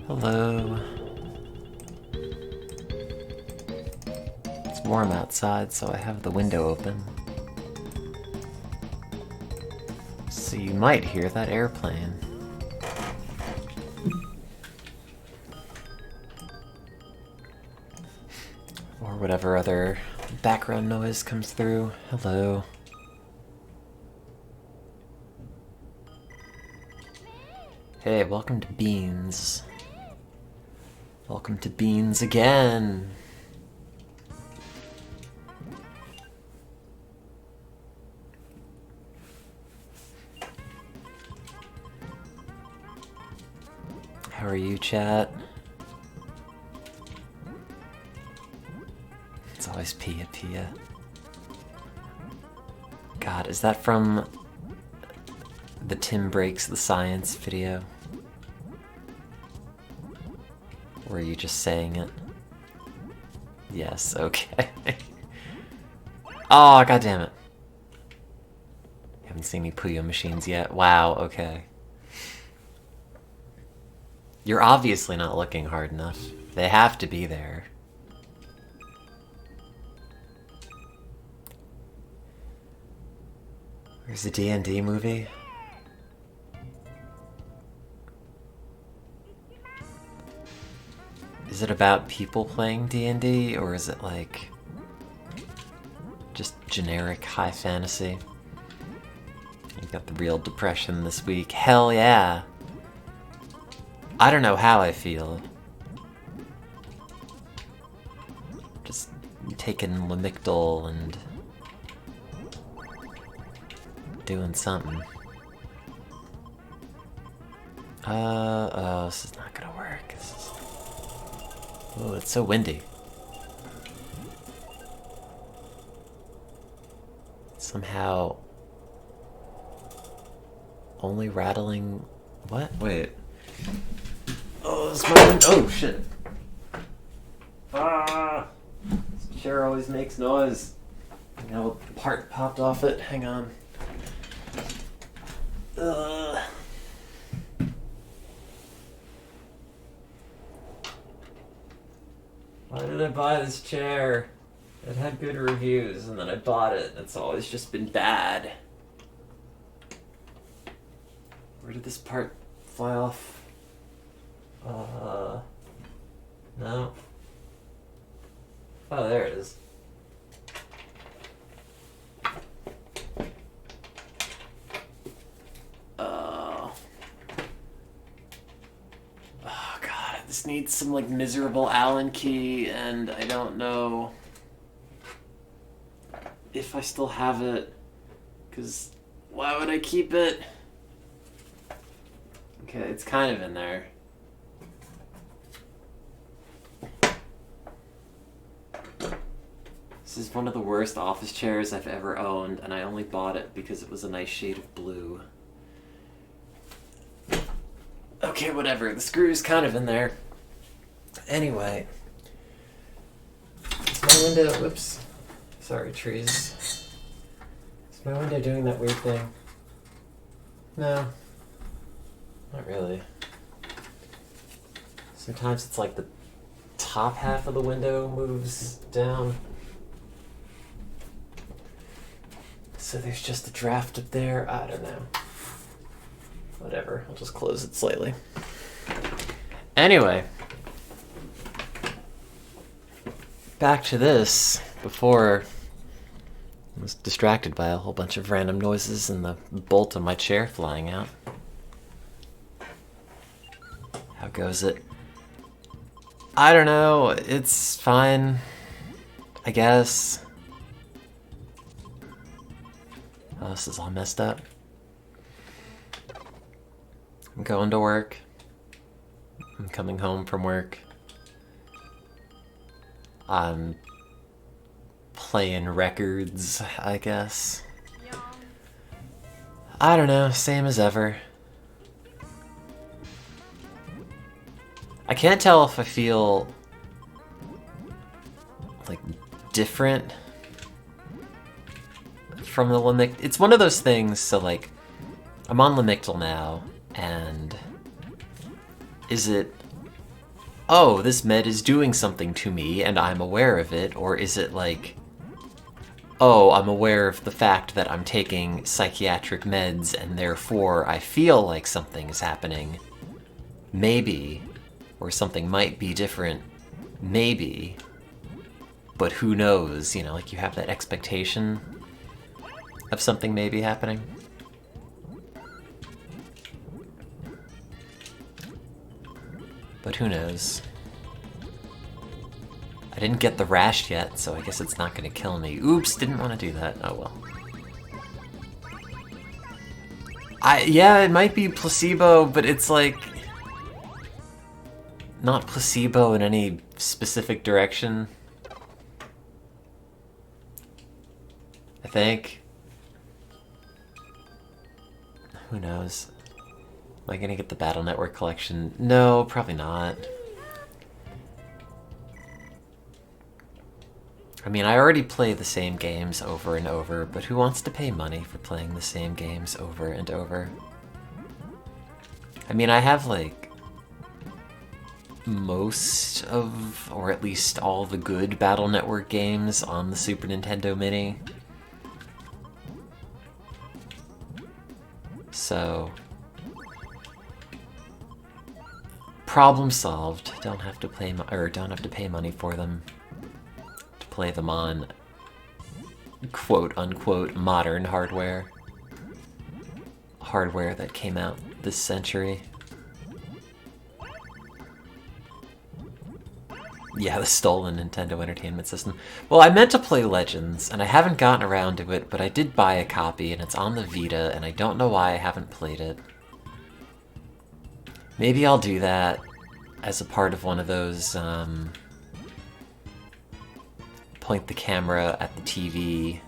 Hello. It's warm outside, so I have the window open. So you might hear that airplane. Or whatever other background noise comes through. Hello. Hey, welcome to Beans. Welcome to Beans again. How are you, chat? It's always Pia. God, is that from the Tim Breaks the Science video? Or are you just saying it? Yes, okay. Oh, god damn it. Haven't seen any Puyo machines yet. Wow, okay. You're obviously not looking hard enough. They have to be there. There's a D&D movie. Is it about people playing D&D, or is it like just generic high fantasy? You got the real depression this week. Hell yeah! I don't know how I feel. Just taking Lamictal and doing something. Oh, this is not gonna work. Oh, it's so windy. Somehow only rattling. What? Wait. Oh, this might. Oh shit. Ah! This chair always makes noise. Now a part popped off it. Hang on. Why did I buy this chair? It had good reviews, and then I bought it. It's always just been bad. Where did this part fly off? No. Oh, there it is. This needs some like miserable Allen key, and I don't know if I still have it, because why would I keep it? Okay, it's kind of in there. This is one of the worst office chairs I've ever owned, and I only bought it because it was a nice shade of blue. Okay, whatever. The screw's kind of in there. Anyway. Is my window... Whoops. Sorry, trees. Is my window doing that weird thing? No. Not really. Sometimes it's like the top half of the window moves down. So there's just a draft up there. I don't know. Whatever, I'll just close it slightly. Anyway. Back to this. Before I was distracted by a whole bunch of random noises and the bolt of my chair flying out. How goes it? I don't know, it's fine. I guess. Oh, this is all messed up. I'm going to work. I'm coming home from work. I'm playing records, I guess. I don't know, same as ever. I can't tell if I feel like different from the Lamictal. It's one of those things, so like I'm on Lamictal now, and is it oh, this med is doing something to me and I'm aware of it? Or is it like, oh, I'm aware of the fact that I'm taking psychiatric meds and therefore I feel like something is happening? Maybe. Or something might be different. Maybe. But who knows? You know, like you have that expectation of something maybe happening. But who knows? I didn't get the rash yet, so I guess it's not gonna kill me. Oops, didn't want to do that. Oh well. Yeah, it might be placebo, but it's like... not placebo in any specific direction. I think. Who knows? Am I gonna get the Battle Network collection? No, probably not. I mean, I already play the same games over and over, but who wants to pay money for playing the same games over and over? I mean, I have, like, most of, or at least all the good Battle Network games on the Super Nintendo Mini. So... problem solved. Don't have to pay money for them. To play them on quote-unquote modern hardware. Hardware that came out this century. Yeah, the stolen Nintendo Entertainment System. Well, I meant to play Legends, and I haven't gotten around to it, but I did buy a copy, and it's on the Vita, and I don't know why I haven't played it. Maybe I'll do that as a part of one of those, point the camera at the TV.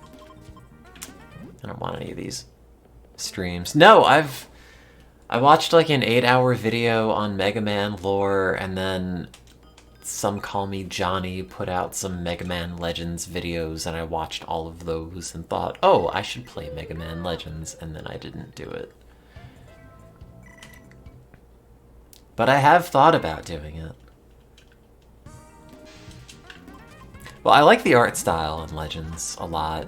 I don't want any of these streams. No, I watched like an 8-hour video on Mega Man lore, and then Some Call Me Johnny put out some Mega Man Legends videos, and I watched all of those and thought, oh, I should play Mega Man Legends, and then I didn't do it. But I have thought about doing it. Well, I like the art style in Legends a lot.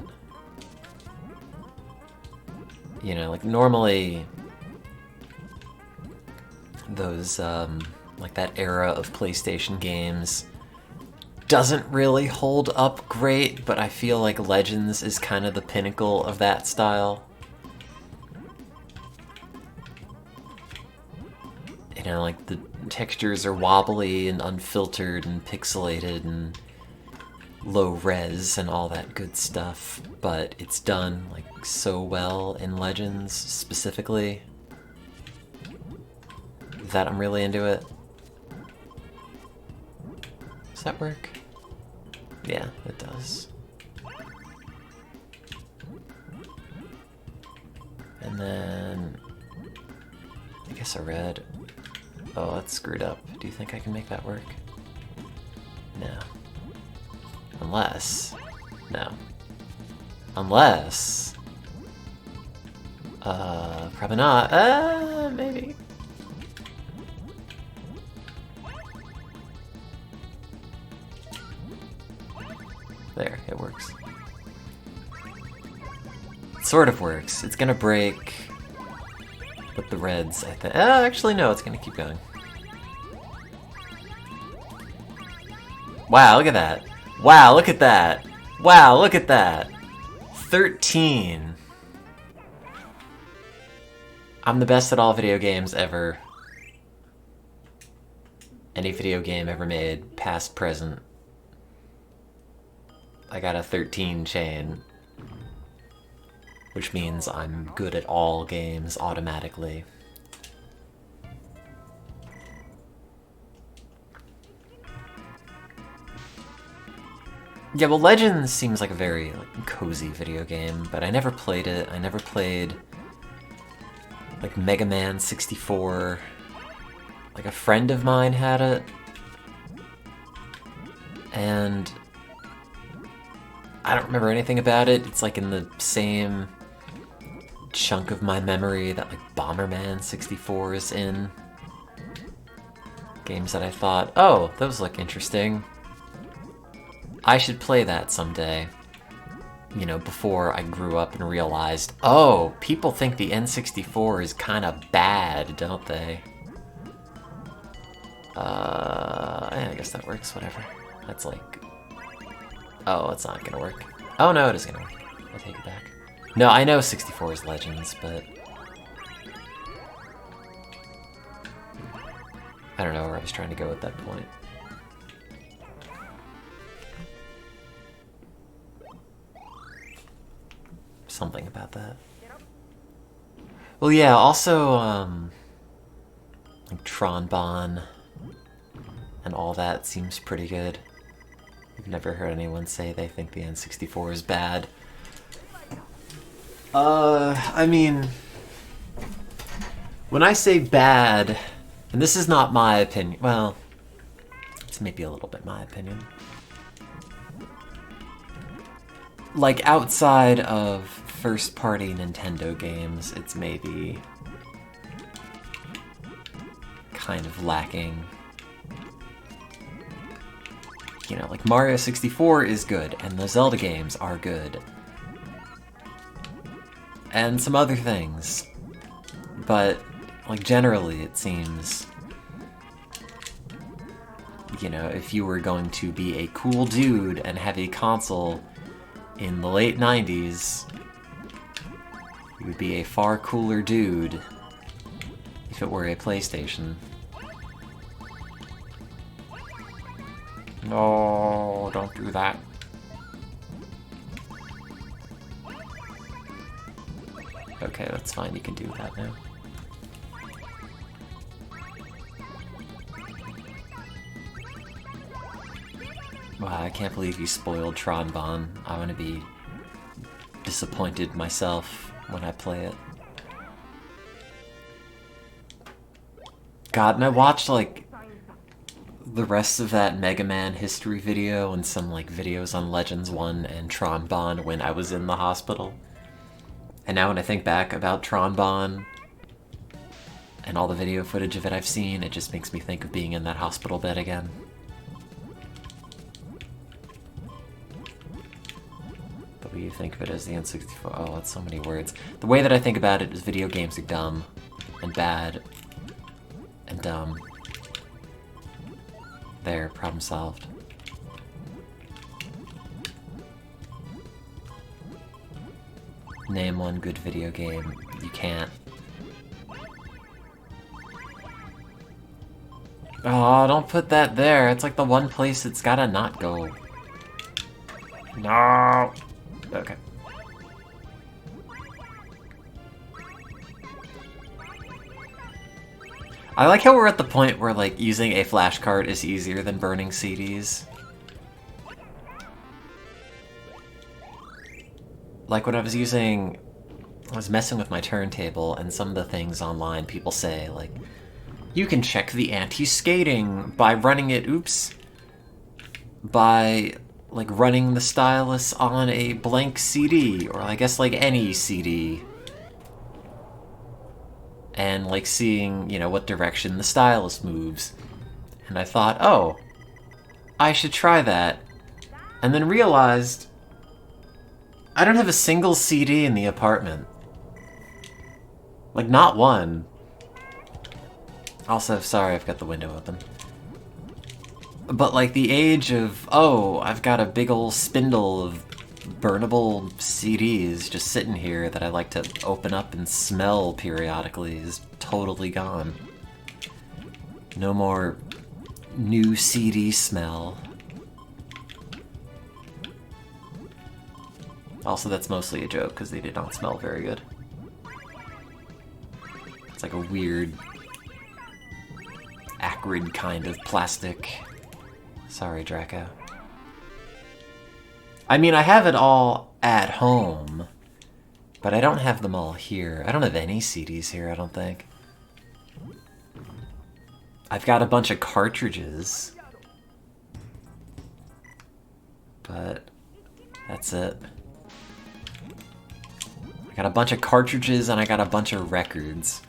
You know, like normally those, like that era of PlayStation games doesn't really hold up great, but I feel like Legends is kind of the pinnacle of that style. You know, like the textures are wobbly and unfiltered and pixelated and low res and all that good stuff, but it's done like so well in Legends specifically that I'm really into it. Does that work? Yeah, it does. And then I guess a red. Oh, that's screwed up. Do you think I can make that work? No. Unless... no. Unless... probably not. Maybe. There, it works. It sort of works. It's gonna break with the reds, I think. Actually, no, it's gonna keep going. Wow, look at that. Wow, look at that. Wow, look at that. 13. I'm the best at all video games ever. Any video game ever made, past, present. I got a 13 chain. Which means I'm good at all games automatically. Yeah, well, Legends seems like a very cozy video game, but I never played it. I never played like Mega Man 64. Like a friend of mine had it. And I don't remember anything about it. It's like in the same chunk of my memory that like Bomberman 64 is in. Games that I thought, oh, those look interesting. I should play that someday. You know, before I grew up and realized, oh, people think the N64 is kind of bad, don't they? Yeah, I guess that works, whatever. That's like... Oh, it's not gonna work. Oh no, it is gonna work. I take it back. No, I know 64 is Legends, but... I don't know where I was trying to go at that point. Something about that. Well, yeah, also, like Tron and all that seems pretty good. I've never heard anyone say they think the N64 is bad. I mean, when I say bad, and this is not my opinion, well, it's maybe a little bit my opinion. Like, outside of first-party Nintendo games, it's maybe kind of lacking. You know, like Mario 64 is good, and the Zelda games are good. And some other things. But, like, generally it seems, you know, if you were going to be a cool dude and have a console in the late 90s, you would be a far cooler dude if it were a PlayStation. No, don't do that. Okay, that's fine, you can do that now. Wow, I can't believe you spoiled Tron Bon. I'm gonna be disappointed myself when I play it. God, and I watched, like, the rest of that Mega Man history video and some, like, videos on Legends 1 and Tron Bon when I was in the hospital. And now when I think back about Tron Bon and all the video footage of it I've seen, it just makes me think of being in that hospital bed again. The way you think of it as the N64, oh, that's so many words. The way that I think about it is video games are dumb and bad and dumb. There, problem solved. Name one good video game. You can't. Oh, don't put that there. It's like the one place it's gotta not go. No! Okay. I like how we're at the point where, like, using a flash card is easier than burning CDs. Like, when I was messing with my turntable, and some of the things online people say, like, you can check the anti-skating by running it, by, like, running the stylus on a blank CD, or I guess, like, any CD. And, like, seeing, you know, what direction the stylus moves. And I thought, oh, I should try that. And then realized I don't have a single CD in the apartment. Like, not one. Also, sorry, I've got the window open. But, like, the age of, oh, I've got a big ol' spindle of burnable CDs just sitting here that I like to open up and smell periodically is totally gone. No more new CD smell. Also, that's mostly a joke because they did not smell very good. It's like a weird, acrid kind of plastic. Sorry, Draco. I mean, I have it all at home, but I don't have them all here. I don't have any CDs here, I don't think. I've got a bunch of cartridges, but that's it. I got a bunch of cartridges and I got a bunch of records.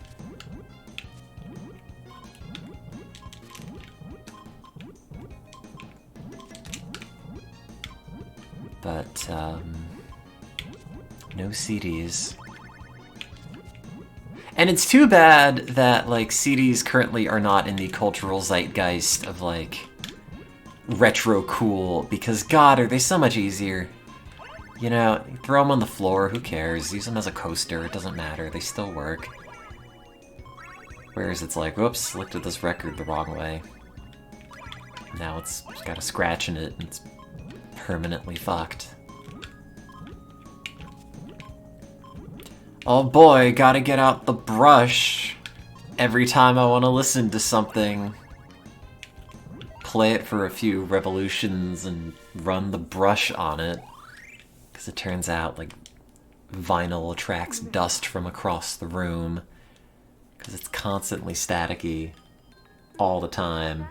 But, no CDs. And it's too bad that, like, CDs currently are not in the cultural zeitgeist of, like, retro cool, because, God, are they so much easier. You know, throw them on the floor, who cares? Use them as a coaster, it doesn't matter, they still work. Whereas it's like, whoops, looked at this record the wrong way. Now it's got a scratch in it, and it's permanently fucked. Oh boy, gotta get out the brush every time I want to listen to something. Play it for a few revolutions and run the brush on it. Because it turns out, like, vinyl attracts dust from across the room. Because it's constantly staticky. All the time.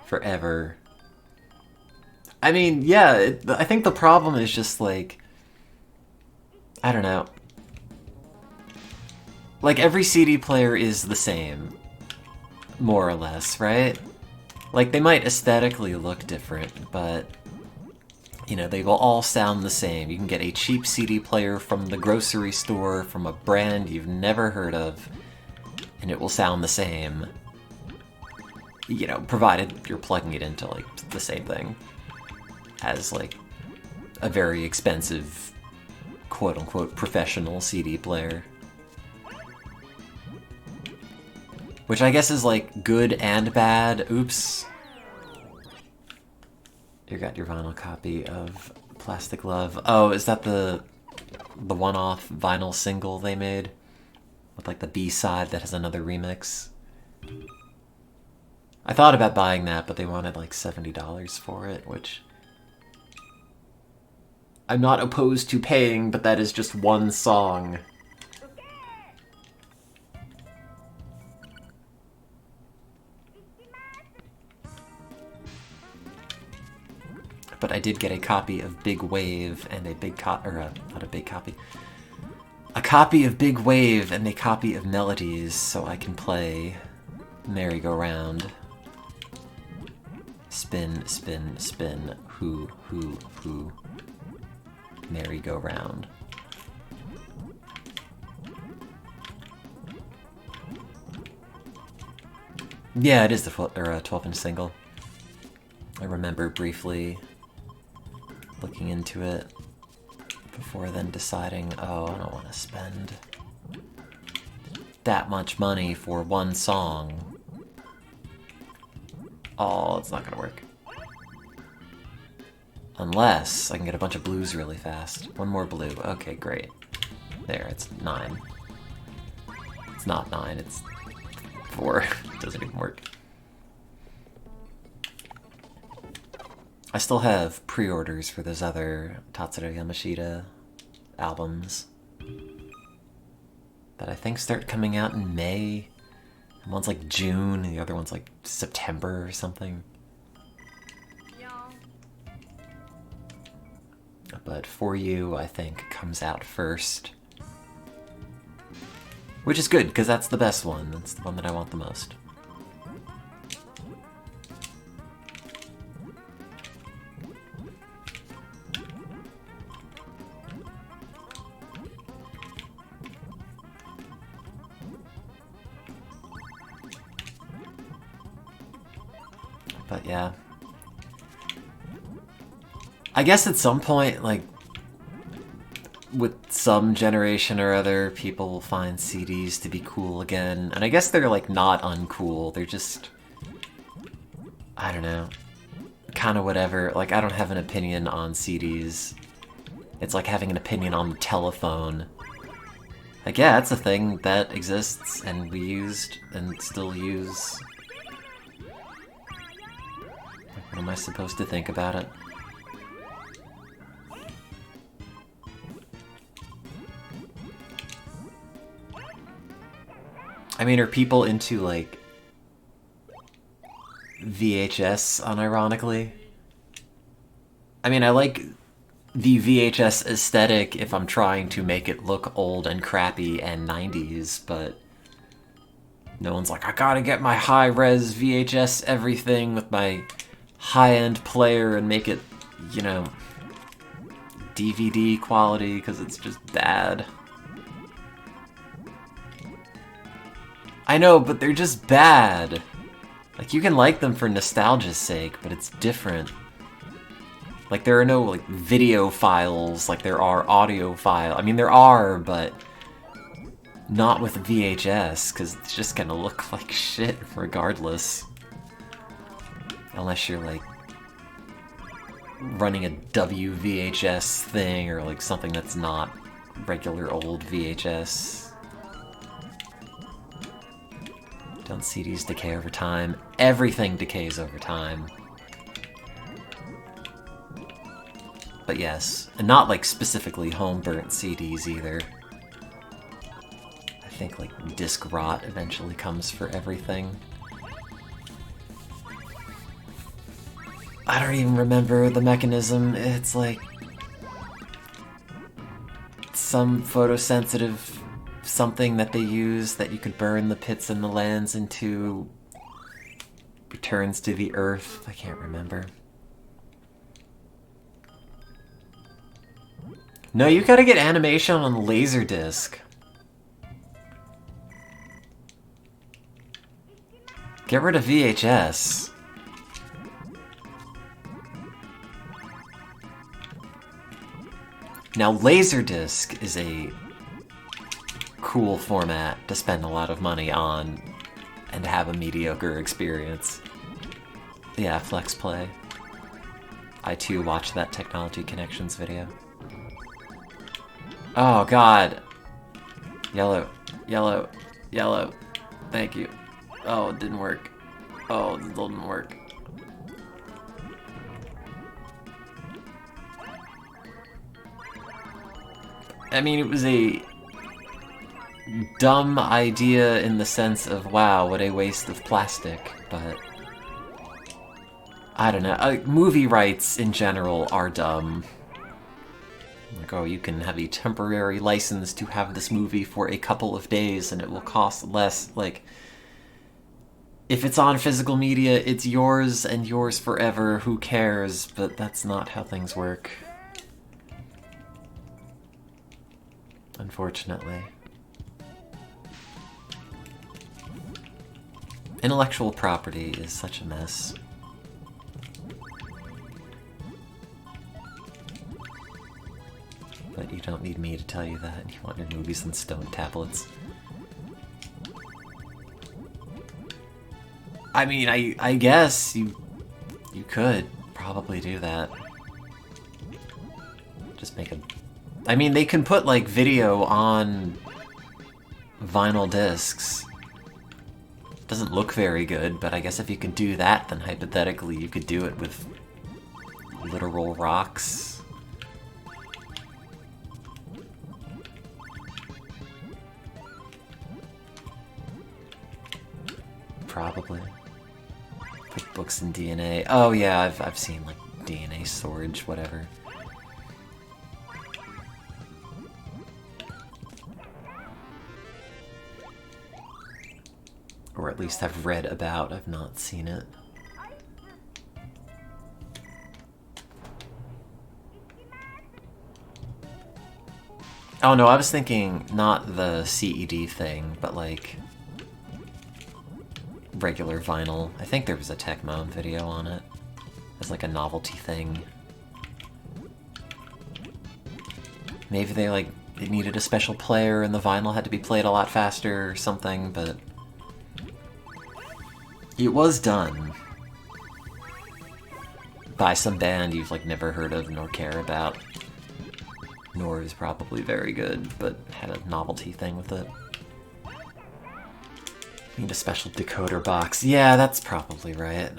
Forever. I mean, yeah, I think the problem is just, like, I don't know. Like, every CD player is the same. More or less, right? Like, they might aesthetically look different, but, you know, they will all sound the same. You can get a cheap CD player from the grocery store from a brand you've never heard of, and it will sound the same. You know, provided you're plugging it into, like, the same thing as, like, a very expensive, quote-unquote, professional CD player. Which I guess is, like, good and bad. Oops. You got your vinyl copy of Plastic Love. Oh, is that the one-off vinyl single they made? With, like, the B-side that has another remix? I thought about buying that, but they wanted, like, $70 for it, which I'm not opposed to paying, but that is just one song. But I did get a copy of Big Wave and a big not a big copy. A copy of Big Wave and a copy of Melodies, so I can play Merry-Go-Round. Spin, spin, spin, hoo, hoo, hoo. Merry-Go-Round. Yeah, it is the 12-inch single. I remember briefly looking into it before then deciding, oh, I don't want to spend that much money for one song. Oh, it's not gonna work. Unless I can get a bunch of blues really fast. One more blue. Okay, great. There, it's 9. It's not 9, it's 4. It doesn't even work. I still have pre-orders for those other Tatsuro Yamashita albums that I think start coming out in May. One's like June, and the other one's like September or something. But For You, I think, comes out first. Which is good, because that's the best one. That's the one that I want the most. But yeah. I guess at some point, like, with some generation or other, people will find CDs to be cool again. And I guess they're, like, not uncool. They're just, I don't know, kind of whatever. Like, I don't have an opinion on CDs. It's like having an opinion on the telephone. Like, yeah, it's a thing that exists, and we used, and still use. What am I supposed to think about it? I mean, are people into, like, VHS, unironically? I mean, I like the VHS aesthetic if I'm trying to make it look old and crappy and 90s, but no one's like, I gotta get my high-res VHS everything with my high-end player and make it, you know, DVD quality because it's just bad. I know, but they're just bad. Like, you can like them for nostalgia's sake, but it's different. Like, there are no, like, video files like there are audio files. I mean, there are, but not with VHS, because it's just gonna look like shit regardless. Unless you're, like, running a WVHS thing, or, like, something that's not regular old VHS. Don't CDs decay over time? Everything decays over time. But yes, and not like specifically home-burnt CDs either. I think like disc rot eventually comes for everything. I don't even remember the mechanism. It's like some photosensitive something that they use that you could burn the pits in the lens into, returns to the earth. I can't remember. No, you gotta get animation on Laserdisc. Get rid of VHS. Now, Laserdisc is a cool format to spend a lot of money on and have a mediocre experience. Yeah, Flex Play. I too watched that Technology Connections video. Oh god. Yellow, yellow, yellow. Thank you. Oh, it didn't work. Oh, it didn't work. I mean, it was a dumb idea in the sense of, wow, what a waste of plastic, but I don't know. Movie rights in general are dumb. Like, oh, you can have a temporary license to have this movie for a couple of days and it will cost less. Like, if it's on physical media, it's yours and yours forever. Who cares? But that's not how things work. Unfortunately. Intellectual property is such a mess. But you don't need me to tell you that. You want your movies on stone tablets. I mean, I guess you could probably do that. Just make a... I mean, they can put, like, video on vinyl discs. Doesn't look very good, but I guess if you can do that, then hypothetically you could do it with literal rocks. Probably. Put books in DNA. Oh yeah, I've seen like DNA storage, whatever. Or at least I've read about, I've not seen it. Oh no, I was thinking not the CED thing, but like regular vinyl. I think there was a Tecmo video on it as like a novelty thing. Maybe they needed a special player and the vinyl had to be played a lot faster or something, but it was done by some band you've like never heard of nor care about, nor is probably very good, but had a novelty thing with it. Need a special decoder box. Yeah, that's probably right.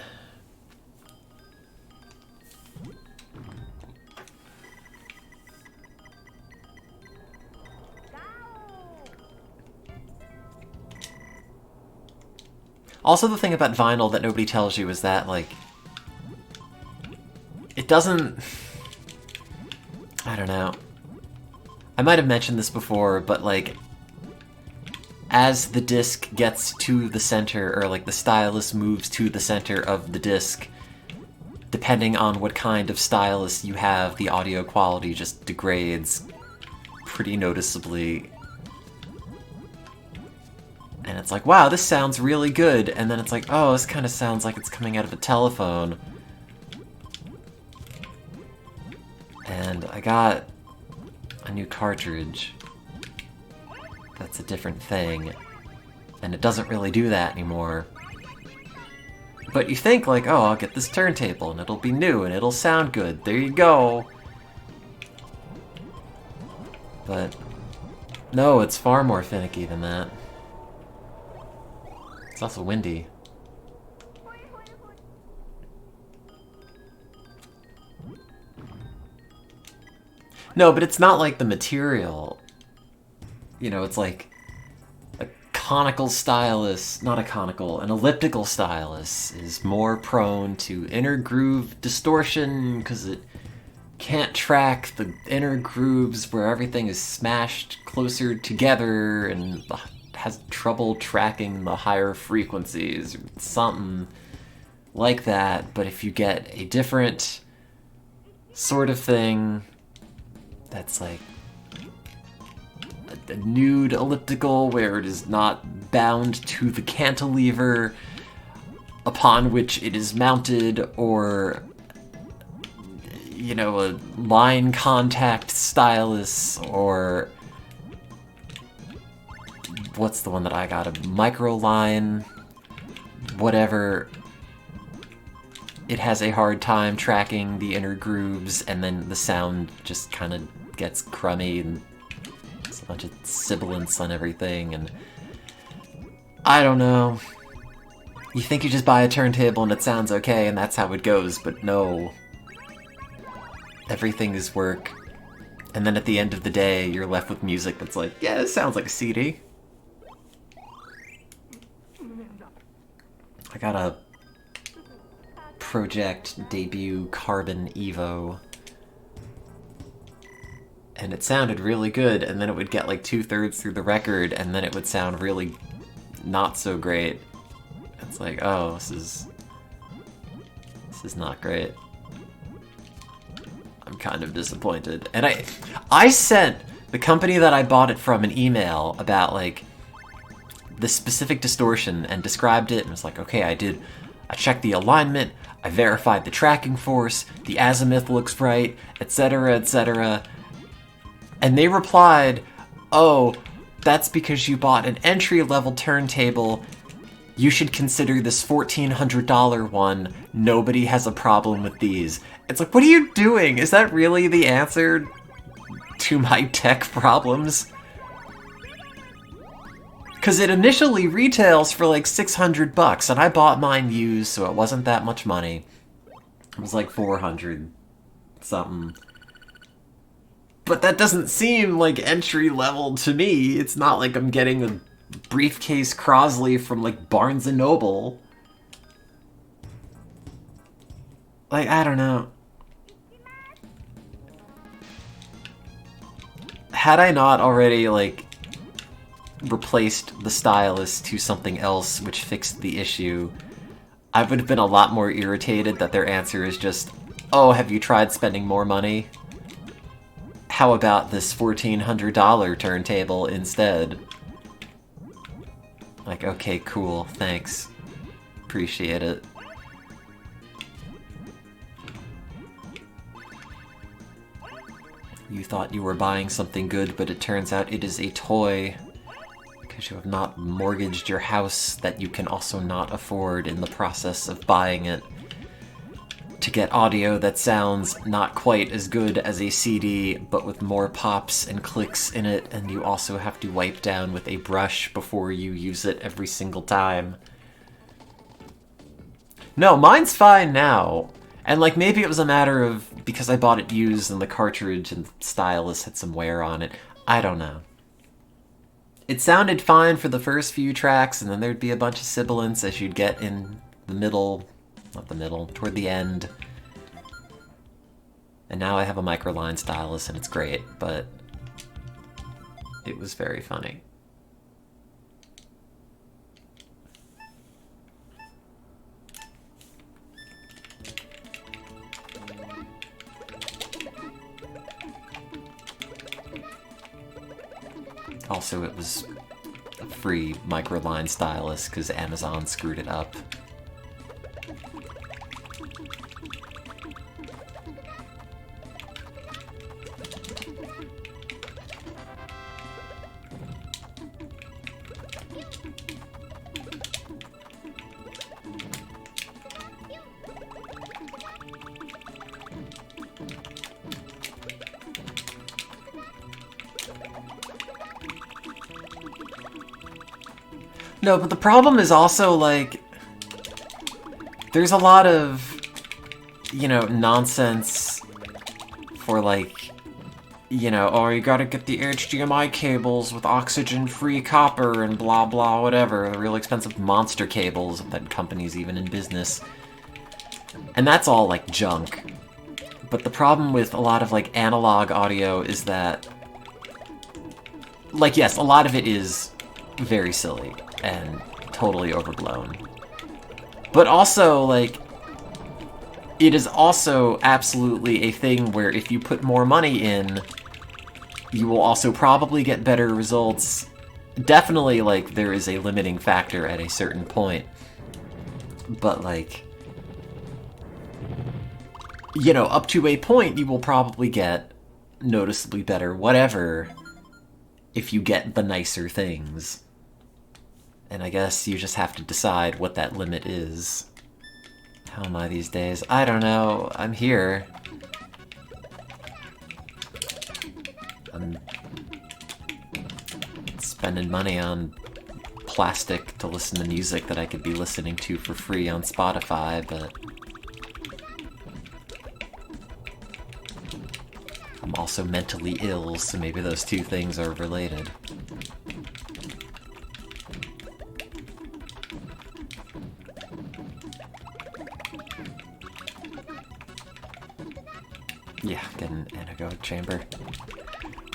Also, the thing about vinyl that nobody tells you is that, like, it doesn't... I don't know. I might have mentioned this before, but, like, as the disc gets to the center, or, like, the stylus moves to the center of the disc, depending on what kind of stylus you have, the audio quality just degrades pretty noticeably. And it's like, wow, this sounds really good, and then it's like, oh, this kind of sounds like it's coming out of a telephone. And I got a new cartridge. That's a different thing. And it doesn't really do that anymore. But you think, like, oh, I'll get this turntable, and it'll be new, and it'll sound good. There you go. But no, it's far more finicky than that. It's also windy. No, but it's not like the material. You know, it's like a conical stylus, not a conical, an elliptical stylus is more prone to inner groove distortion because it can't track the inner grooves where everything is smashed closer together and has trouble tracking the higher frequencies, something like that. But if you get a different sort of thing that's like a nude elliptical where it is not bound to the cantilever upon which it is mounted, or, you know, a line contact stylus, or what's the one that I got? A micro line, whatever. It has a hard time tracking the inner grooves, and then the sound just kind of gets crummy, and it's a bunch of sibilance on everything, and I don't know. You think you just buy a turntable and it sounds okay, and that's how it goes, but no. Everything is work. And then at the end of the day, you're left with music that's like, yeah, this sounds like a CD. I got a Project debut Carbon Evo. And it sounded really good, and then it would get like 2/3 through the record, and then it would sound really not so great. It's like, oh, this is not great. I'm kind of disappointed. And I sent the company that I bought it from an email about like the specific distortion and described it, and was like, okay, I checked the alignment, I verified the tracking force, the azimuth looks right, etc., etc. And they replied, oh, that's because you bought an entry-level turntable. You should consider this $1,400 one. Nobody has a problem with these. It's like, what are you doing? Is that really the answer to my tech problems? Because it initially retails for like $600, and I bought mine used, so it wasn't that much money. It was like 400 something. But that doesn't seem like entry level to me. It's not like I'm getting a briefcase Crosley from like Barnes & Noble. Like, I don't know. Had I not already like replaced the stylus to something else which fixed the issue, I would have been a lot more irritated that their answer is just, oh, have you tried spending more money? How about this $1,400 turntable instead? Like, okay, cool, thanks. Appreciate it. You thought you were buying something good, but it turns out it is a toy. Because you have not mortgaged your house that you can also not afford in the process of buying it. To get audio that sounds not quite as good as a CD, but with more pops and clicks in it, and you also have to wipe down with a brush before you use it every single time. No, mine's fine now. And like, maybe it was a matter of, because I bought it used and the cartridge and stylus had some wear on it. I don't know. It sounded fine for the first few tracks, and then there'd be a bunch of sibilance as you'd get in the middle, not the middle, toward the end. And now I have a microline stylus and it's great, but it was very funny. also it was a free microline stylus because Amazon screwed it up. No, but the problem is also, like, there's a lot of, you know, nonsense for, like, you know, oh, you gotta get the HDMI cables with oxygen-free copper and blah blah whatever, the real expensive monster cables that companies even in business. And that's all, like, junk. But the problem with a lot of, like, analog audio is that, like, yes, a lot of it is very silly and totally overblown. But also, like, it is also absolutely a thing where if you put more money in, you will also probably get better results. Definitely, like, there is a limiting factor at a certain point. But, like, you know, up to a point, you will probably get noticeably better whatever if you get the nicer things. And I guess you just have to decide what that limit is. How am I these days? I don't know. I'm here. I'm spending money on plastic to listen to music that I could be listening to for free on Spotify, but I'm also mentally ill, so maybe those two things are related. Yeah, get an anechoic chamber.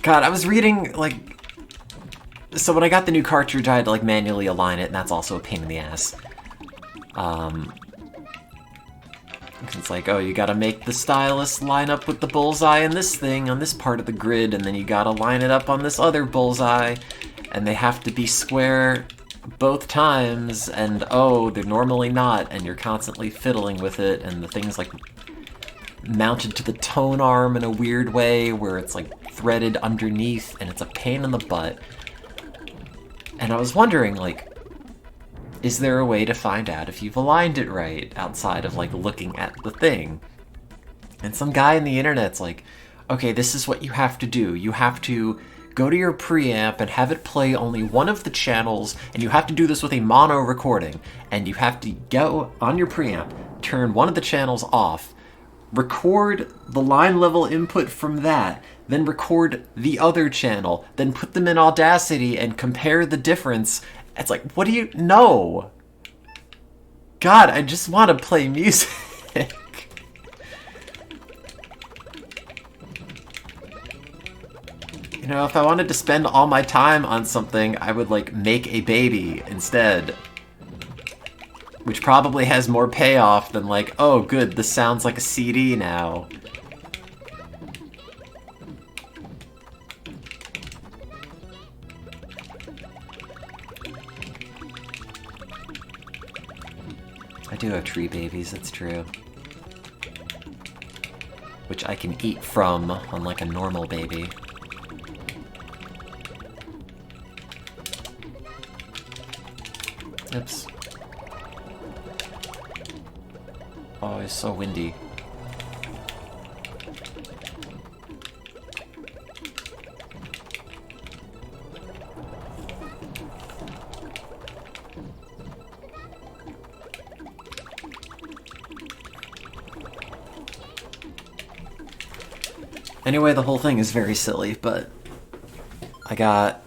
God, I was reading, like... So when I got the new cartridge, I had to, like, manually align it, and that's also a pain in the ass. It's like, oh, you gotta make the stylus line up with the bullseye in this thing, on this part of the grid, and then you gotta line it up on this other bullseye, and they have to be square both times, and oh, they're normally not, and you're constantly fiddling with it, and the thing's, like, mounted to the tone arm in a weird way where it's like threaded underneath and it's a pain in the butt. And I was wondering, like, is there a way to find out if you've aligned it right outside of, like, looking at the thing? And some guy in the internet's like, okay, this is what you have to do. You have to go to your preamp and have it play only one of the channels, and you have to do this with a mono recording. And you have to go on your preamp, turn one of the channels off, record the line level input from that, then record the other channel, then put them in Audacity and compare the difference. It's like, what do you know? God, I just want to play music. You know, if I wanted to spend all my time on something, I would, like, make a baby instead. Which probably has more payoff than, like, oh, good, this sounds like a CD now. I do have tree babies, that's true. Which I can eat from, unlike a normal baby. Oops. Oh, it's so windy. Anyway, the whole thing is very silly, but I got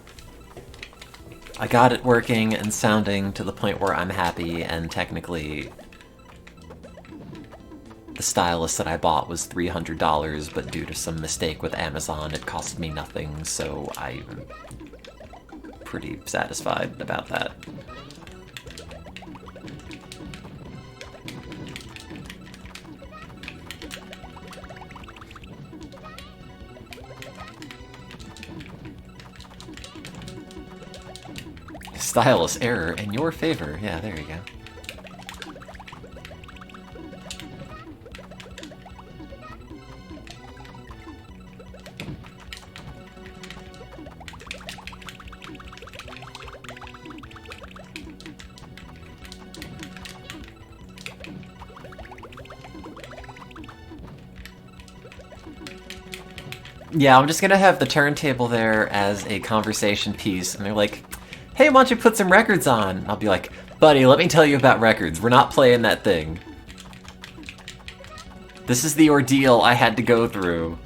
it working and sounding to the point where I'm happy, and technically the stylus that I bought was $300, but due to some mistake with Amazon, it cost me nothing, so I'm pretty satisfied about that. Stylus error in your favor. Yeah, there you go. Yeah, I'm just gonna have the turntable there as a conversation piece, and they're like, hey, why don't you put some records on? I'll be like, buddy, let me tell you about records. We're not playing that thing. This is the ordeal I had to go through.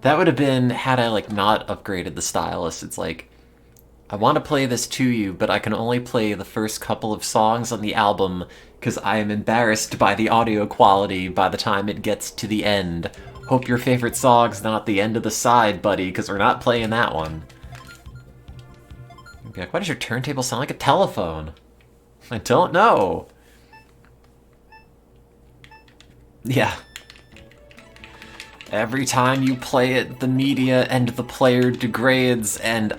That would have been had I, like, not upgraded the stylus. It's like, I want to play this to you, but I can only play the first couple of songs on the album because I am embarrassed by the audio quality by the time it gets to the end. Hope your favorite song's not the end of the side, buddy, because we're not playing that one. You'd be like, why does your turntable sound like a telephone? I don't know. Yeah. Every time you play it, the media and the player degrades, and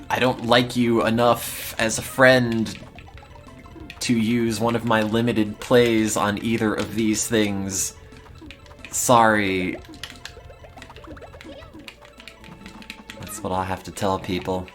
I don't like you enough as a friend to use one of my limited plays on either of these things. Sorry. That's what I'll have to tell people.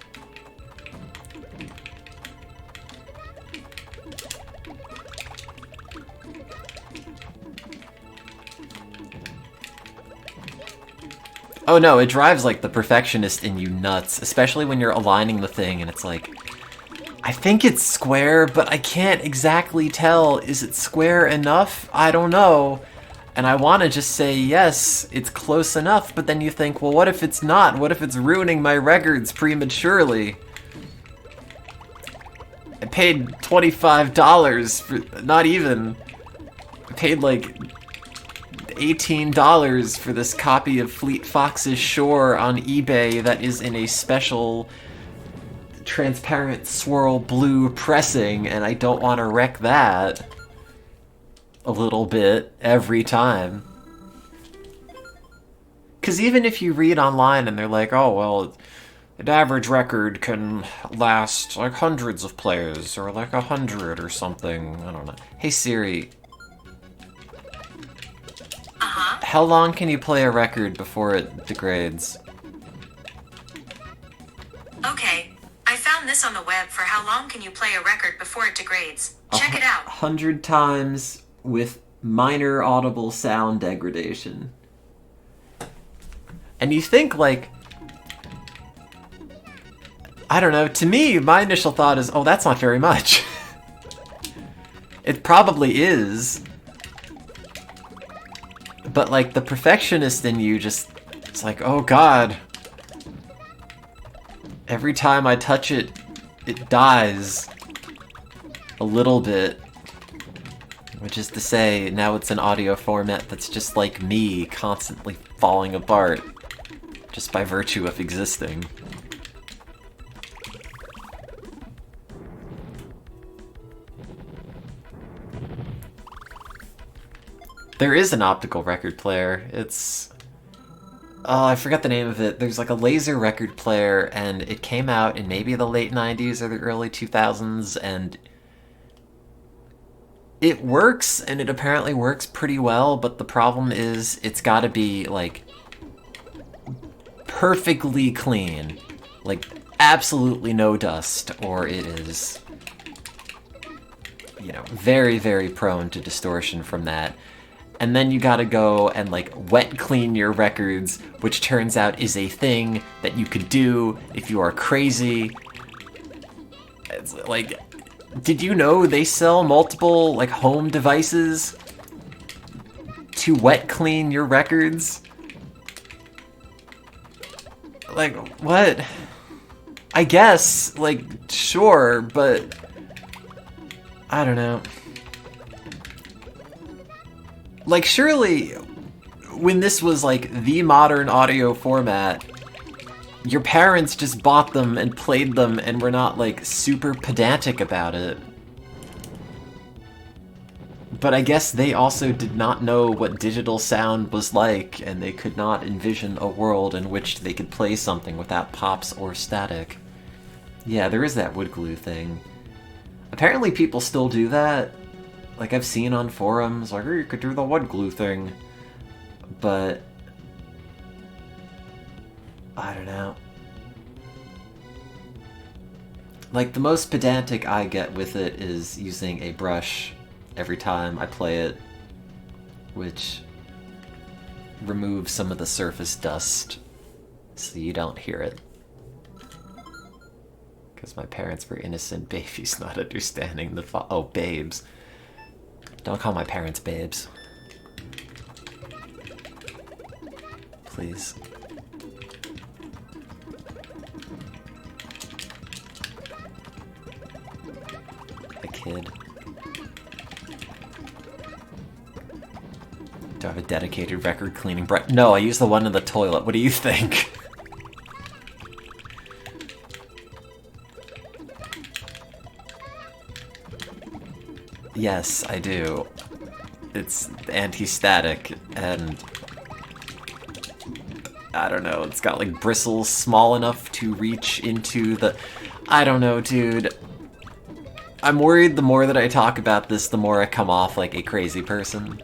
Oh no, it drives, like, the perfectionist in you nuts, especially when you're aligning the thing and it's like, I think it's square, but I can't exactly tell. Is it square enough? I don't know. And I want to just say, yes, it's close enough, but then you think, well, what if it's not? What if it's ruining my records prematurely? I paid $25 for, not even. I paid, like, $18 for this copy of Fleet Fox's Shore on eBay that is in a special transparent swirl blue pressing, and I don't want to wreck that a little bit every time. Because even if you read online and they're like, oh, well, an average record can last like hundreds of plays, or like 100 or something, I don't know. Hey Siri, how long can you play a record before it degrades? Okay, I found this on the web for how long can you play a record before it degrades. Check it out. 100 times with minor audible sound degradation. And you think, like, I don't know, to me, my initial thought is, oh, that's not very much. It probably is. But, like, the perfectionist in you just, it's like, oh god. Every time I touch it, it dies. A little bit. Which is to say, now it's an audio format that's just like me, constantly falling apart. Just by virtue of existing. There is an optical record player. It's... oh, I forgot the name of it. There's like a laser record player, and it came out in maybe the late 90s or the early 2000s, and it works, and it apparently works pretty well, but the problem is it's gotta be, like, perfectly clean. Like, absolutely no dust, or it is, you know, very, very prone to distortion from that. And then you gotta go and, like, wet clean your records, which turns out is a thing that you could do if you are crazy. It's like, did you know they sell multiple, like, home devices to wet clean your records? Like, what? I guess, like, sure, but I don't know. Like, surely, when this was, like, the modern audio format, your parents just bought them and played them and were not, like, super pedantic about it. But I guess they also did not know what digital sound was like, and they could not envision a world in which they could play something without pops or static. Yeah, there is that wood glue thing. Apparently people still do that. Like, I've seen on forums, like, oh, you could do the wood glue thing. But I don't know. Like, the most pedantic I get with it is using a brush every time I play it, which removes some of the surface dust so you don't hear it. Because my parents were innocent babies not understanding the oh, babes. Don't call my parents babes. Please. A kid. Do I have a dedicated record cleaning brush? No, I use the one in the toilet. What do you think? Yes, I do. It's anti-static, and I don't know, it's got like bristles small enough to reach into the... I don't know, dude. I'm worried the more that I talk about this, the more I come off like a crazy person.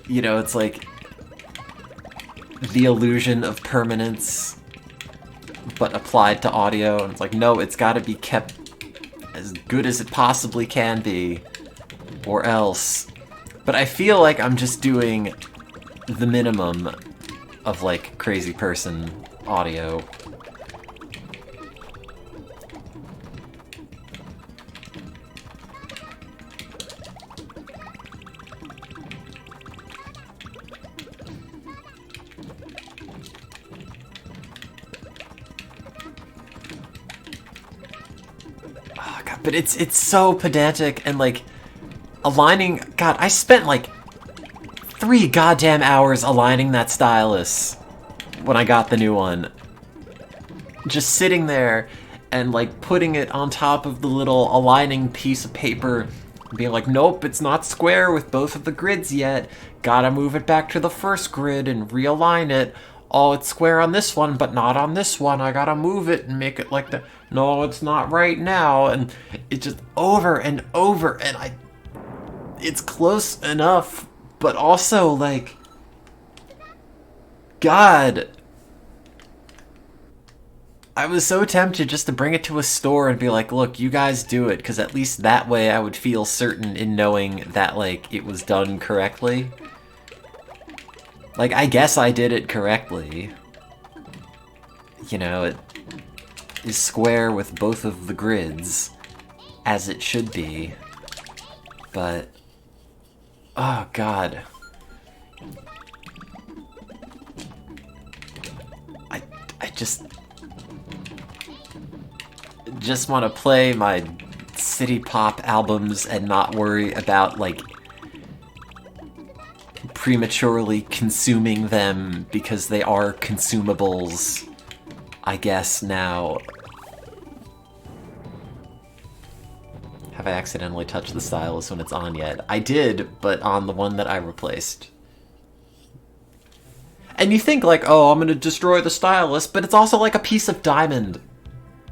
You know, it's like the illusion of permanence, but applied to audio, and it's like, no, it's gotta be kept as good as it possibly can be, or else. But I feel like I'm just doing the minimum of, like, crazy person audio. Oh, God, but it's so pedantic and, like, aligning... God, I spent, like, 3 goddamn hours aligning that stylus when I got the new one. Just sitting there and, like, putting it on top of the little aligning piece of paper, being like, nope, it's not square with both of the grids yet. Gotta move it back to the first grid and realign it. Oh, it's square on this one, but not on this one. I gotta move it and make it like the... No, it's not right now. And it just over and over, and it's close enough, but also, like, God, I was so tempted just to bring it to a store and be like, look, you guys do it, because at least that way I would feel certain in knowing that, like, it was done correctly. Like, I guess I did it correctly. You know, it is square with both of the grids, as it should be. But, oh God. I just want to play my city pop albums and not worry about, like, prematurely consuming them because they are consumables, I guess, now. Have I accidentally touched the stylus when it's on yet? I did, but on the one that I replaced. And you think, like, oh, I'm gonna destroy the stylus, but it's also like a piece of diamond.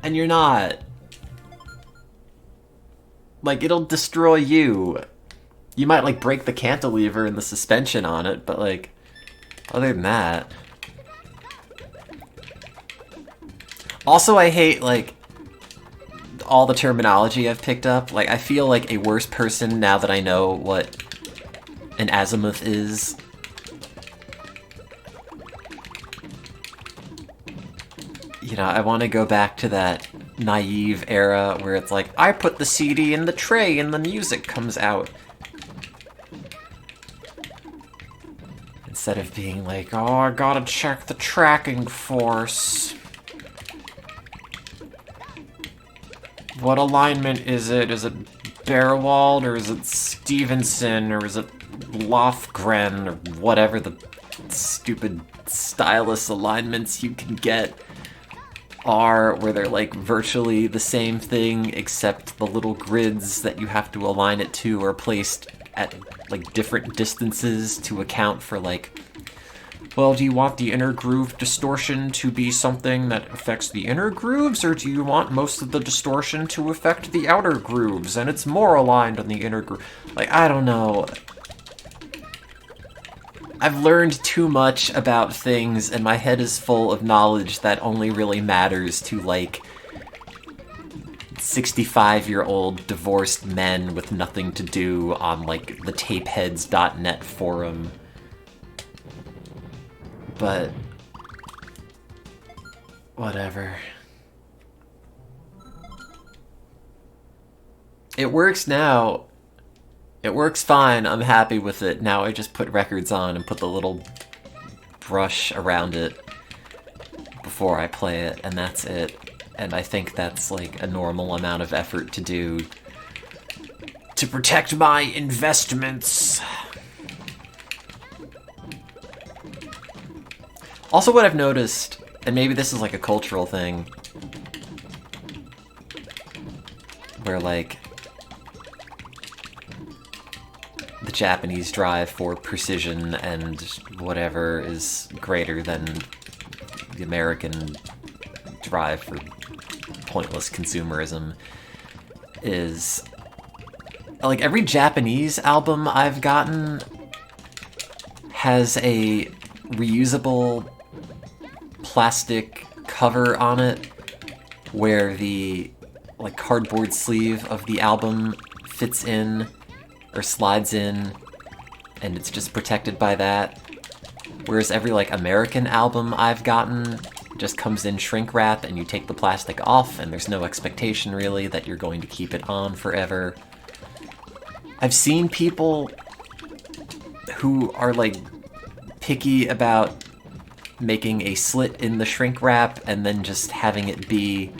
And you're not. Like, it'll destroy you. You might, like, break the cantilever and the suspension on it, but, like, other than that. Also, I hate, like, all the terminology I've picked up. Like, I feel like a worse person now that I know what an azimuth is. You know, I want to go back to that naive era where it's like, I put the CD in the tray and the music comes out. Instead of being like, oh, I gotta check the tracking force. What alignment is it? Is it Barrowald, or is it Stevenson, or is it Lothgren, or whatever the stupid stylus alignments you can get? are, where they're like virtually the same thing, except the little grids that you have to align it to are placed at like different distances to account for like, well, do you want the inner groove distortion to be something that affects the inner grooves, or do you want most of the distortion to affect the outer grooves, and it's more aligned on the inner groove? Like, I don't know. I've learned too much about things, and my head is full of knowledge that only really matters to, like, 65-year-old divorced men with nothing to do on, like, the tapeheads.net forum. But whatever. It works now. It works fine. I'm happy with it. Now I just put records on and put the little brush around it before I play it, and that's it. And I think that's like a normal amount of effort to do to protect my investments. Also, what I've noticed, and maybe this is like a cultural thing, where like the Japanese drive for precision and whatever is greater than the American drive for pointless consumerism, is like every Japanese album I've gotten has a reusable plastic cover on it where the like cardboard sleeve of the album fits in or slides in, and it's just protected by that. Whereas every like American album I've gotten just comes in shrink wrap, and you take the plastic off, and there's no expectation really that you're going to keep it on forever. I've seen people who are like picky about making a slit in the shrink wrap and then just having it be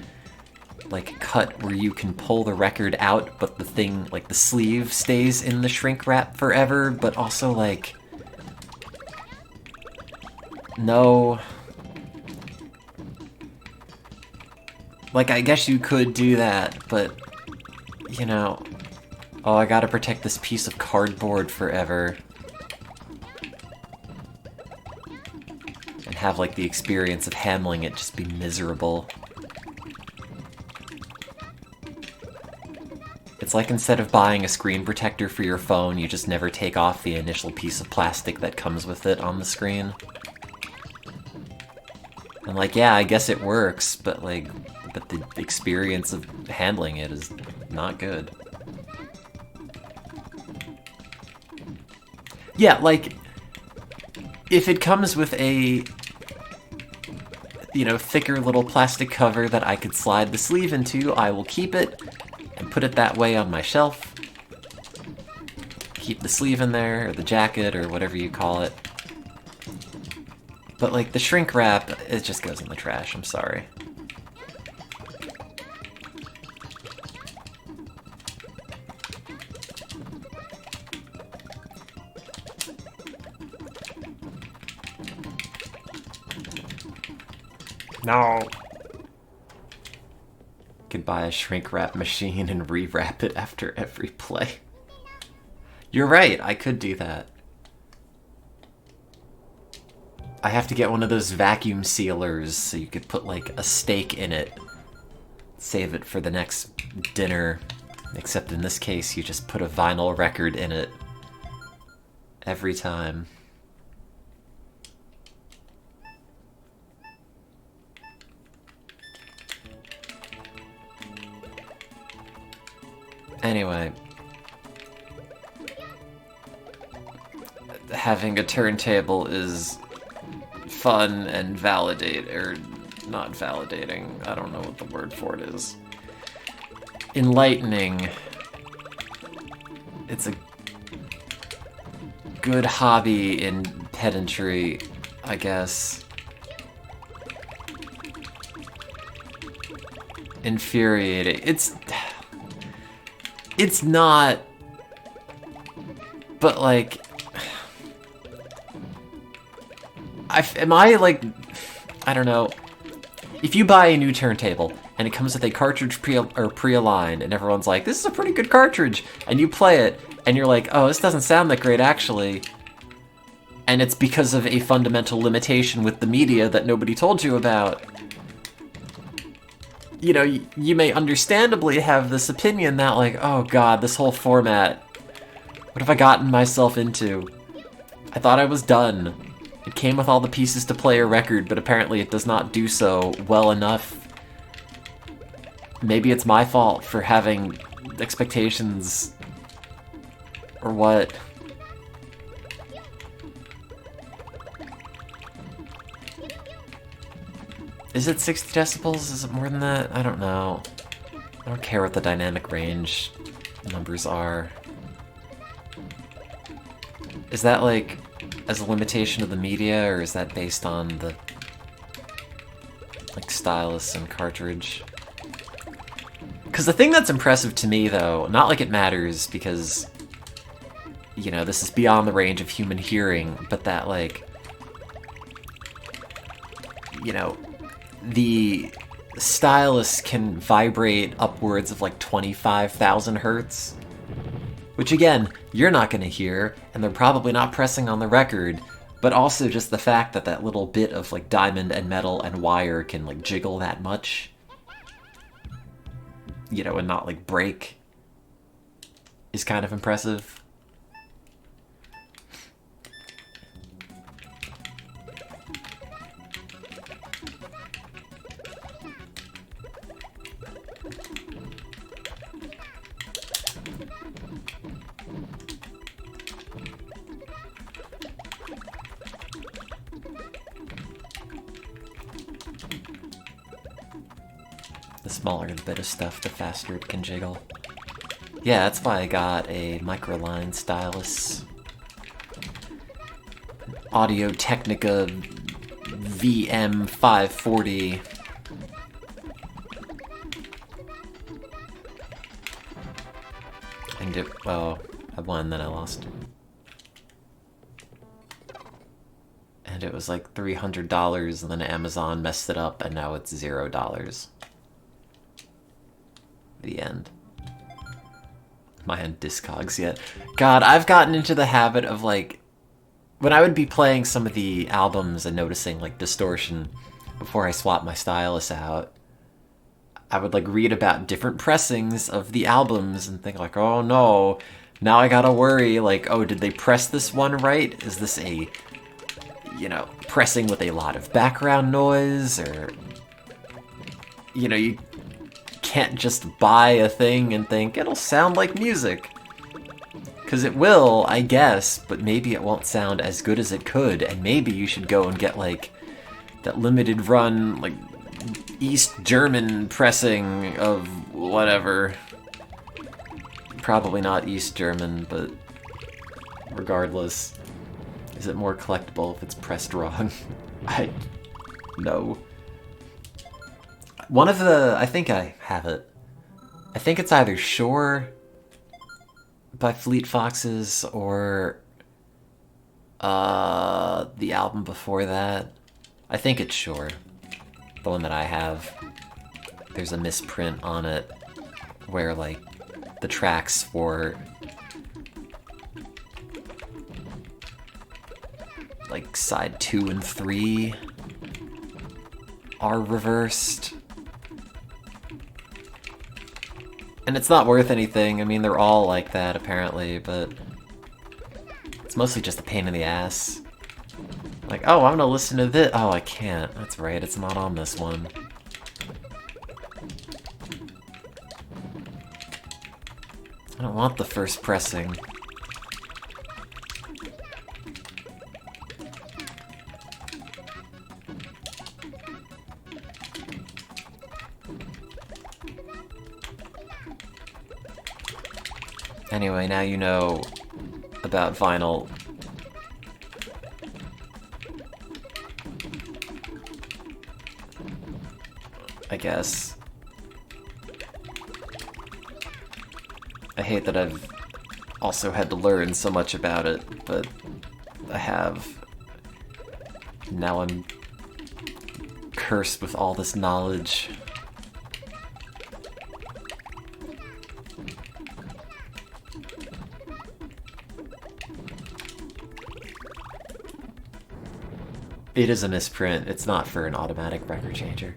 like cut where you can pull the record out, but the thing, like the sleeve, stays in the shrink wrap forever, but also like, no. Like, I guess you could do that, but, you know, oh, I gotta protect this piece of cardboard forever. And have, like, the experience of handling it just be miserable. It's like instead of buying a screen protector for your phone, you just never take off the initial piece of plastic that comes with it on the screen. And like, yeah, I guess it works, but like, but the experience of handling it is not good. Yeah, like, if it comes with a, you know, thicker little plastic cover that I could slide the sleeve into, I will keep it and put it that way on my shelf. Keep the sleeve in there, or the jacket, or whatever you call it. But like the shrink wrap, it just goes in the trash, I'm sorry. No. Could buy a shrink wrap machine and rewrap it after every play. You're right, I could do that. I have to get one of those vacuum sealers so you could put like a steak in it. Save it for the next dinner. Except in this case, you just put a vinyl record in it. Every time. Anyway, having a turntable is fun and not validating, I don't know what the word for it is. Enlightening. It's a good hobby in pedantry, I guess. Infuriating. It's not, but like, am I like, I don't know, if you buy a new turntable and it comes with a cartridge pre-aligned and everyone's like, this is a pretty good cartridge, and you play it and you're like, oh, this doesn't sound that great actually, and it's because of a fundamental limitation with the media that nobody told you about, you know, you may understandably have this opinion that like, oh god, this whole format, what have I gotten myself into? I thought I was done. It came with all the pieces to play a record, but apparently it does not do so well enough. Maybe it's my fault for having expectations, or what? Is it 60 decibels? Is it more than that? I don't know. I don't care what the dynamic range numbers are. Is that like as a limitation of the media, or is that based on the like stylus and cartridge? Because the thing that's impressive to me, though, not like it matters because, you know, this is beyond the range of human hearing, but that like, you know, the stylus can vibrate upwards of like 25,000 hertz. Which again, you're not going to hear, and they're probably not pressing on the record, but also just the fact that that little bit of like diamond and metal and wire can like jiggle that much, you know, and not like break, is kind of impressive. The smaller the bit of stuff, the faster it can jiggle. Yeah, that's why I got a microline stylus. Audio Technica VM540. And it, well, I won, then I lost. And it was like $300, and then Amazon messed it up, and now it's $0. The end. My hand Discogs yet. God, I've gotten into the habit of like, when I would be playing some of the albums and noticing like distortion before I swap my stylus out, I would like read about different pressings of the albums and think like, oh no, now I gotta worry, like, oh, did they press this one right? Is this a, you know, pressing with a lot of background noise, or, you know, you can't just buy a thing and think it'll sound like music. Because it will, I guess, but maybe it won't sound as good as it could, and maybe you should go and get like that limited run, like East German pressing of whatever. Probably not East German, but regardless. Is it more collectible if it's pressed wrong? I... no. One of the... I think I have it. I think it's either Shore by Fleet Foxes or the album before that. I think it's Shore. The one that I have. There's a misprint on it where, like, the tracks for, like, side 2 and 3 are reversed. And it's not worth anything. I mean, they're all like that, apparently, but it's mostly just a pain in the ass. Like, oh, I'm gonna listen to this. Oh, I can't. That's right, it's not on this one. I don't want the first pressing. Anyway, now you know about vinyl. I guess. I hate that I've also had to learn so much about it, but I have. Now I'm cursed with all this knowledge. It is a misprint. It's not for an automatic record changer.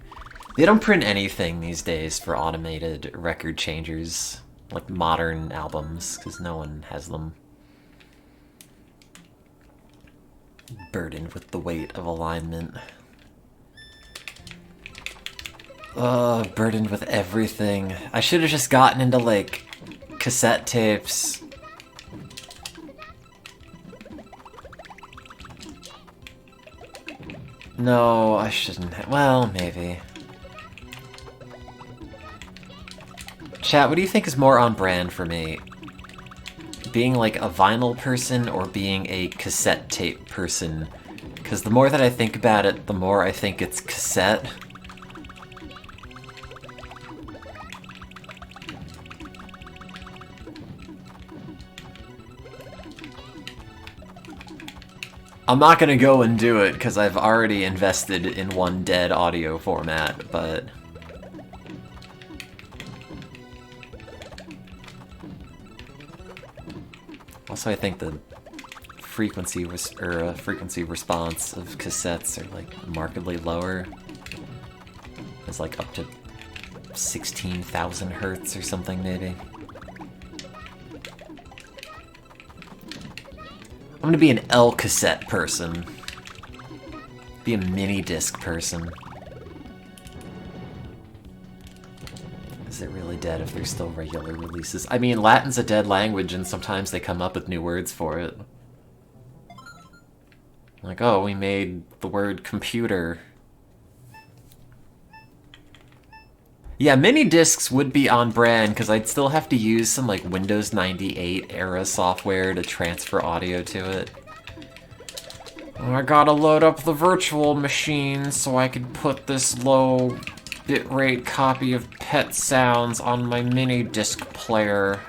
They don't print anything these days for automated record changers, like modern albums, because no one has them. Burdened with the weight of alignment. Ugh, burdened with everything. I should have just gotten into, like, cassette tapes. No, I shouldn't have. Well, maybe. Chat, what do you think is more on brand for me? Being like a vinyl person or being a cassette tape person? Because the more that I think about it, the more I think it's cassette. I'm not gonna go and do it because I've already invested in one dead audio format, but... Also, I think the frequency response of cassettes are like markedly lower. It's like up to 16,000 hertz or something, maybe. I'm gonna be an L cassette person. Be a mini disc person. Is it really dead if there's still regular releases? I mean, Latin's a dead language and sometimes they come up with new words for it. Like, oh, we made the word computer. Yeah, mini discs would be on brand because I'd still have to use some like Windows 98 era software to transfer audio to it. I gotta load up the virtual machine so I could put this low bitrate copy of Pet Sounds on my mini disc player.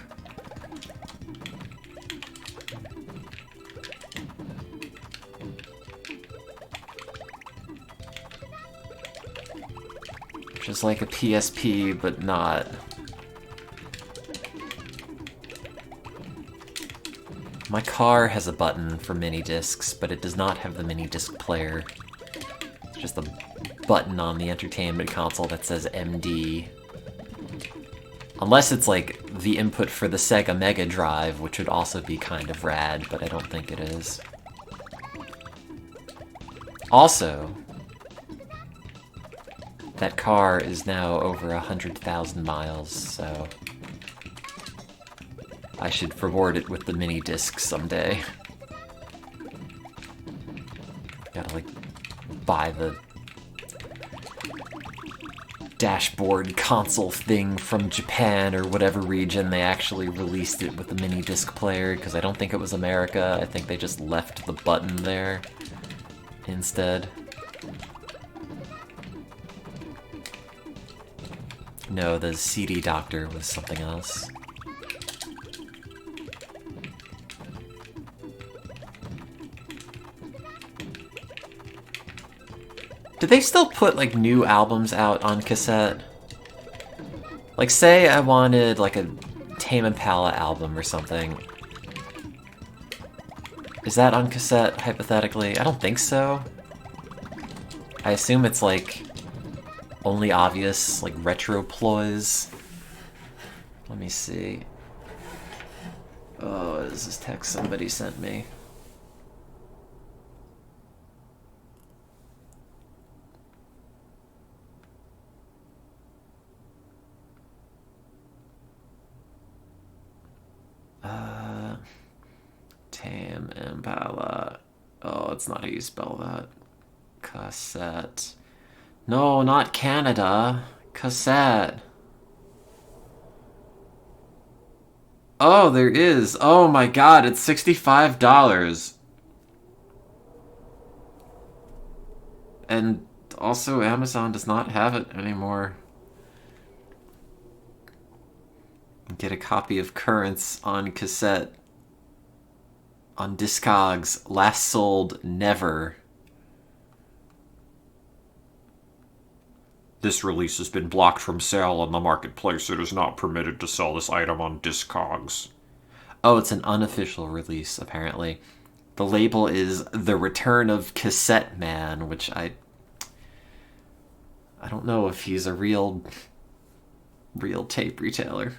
Just like a PSP, but not. My car has a button for mini discs, but it does not have the mini disc player. It's just a button on the entertainment console that says MD. Unless it's like the input for the Sega Mega Drive, which would also be kind of rad, but I don't think it is. Also, that car is now over 100,000 miles, so I should reward it with the mini disc someday. Gotta like buy the dashboard console thing from Japan or whatever region they actually released it with the mini disc player, because I don't think it was America. I think they just left the button there instead. No, the CD doctor was something else. Do they still put, like, new albums out on cassette? Like, say I wanted, like, a Tame Impala album or something. Is that on cassette, hypothetically? I don't think so. I assume it's, like, only obvious, like, retro ploys. Let me see. Oh, this is text somebody sent me. Tame Impala. Oh, it's not how you spell that. Cassette. No, not Canada. Cassette. Oh, there is. Oh my god, it's $65. And also, Amazon does not have it anymore. Get a copy of Currents on cassette. On Discogs, last sold never. This release has been blocked from sale on the marketplace. It is not permitted to sell this item on Discogs. Oh, it's an unofficial release, apparently. The label is The Return of Cassette Man, which I don't know if he's a real tape retailer.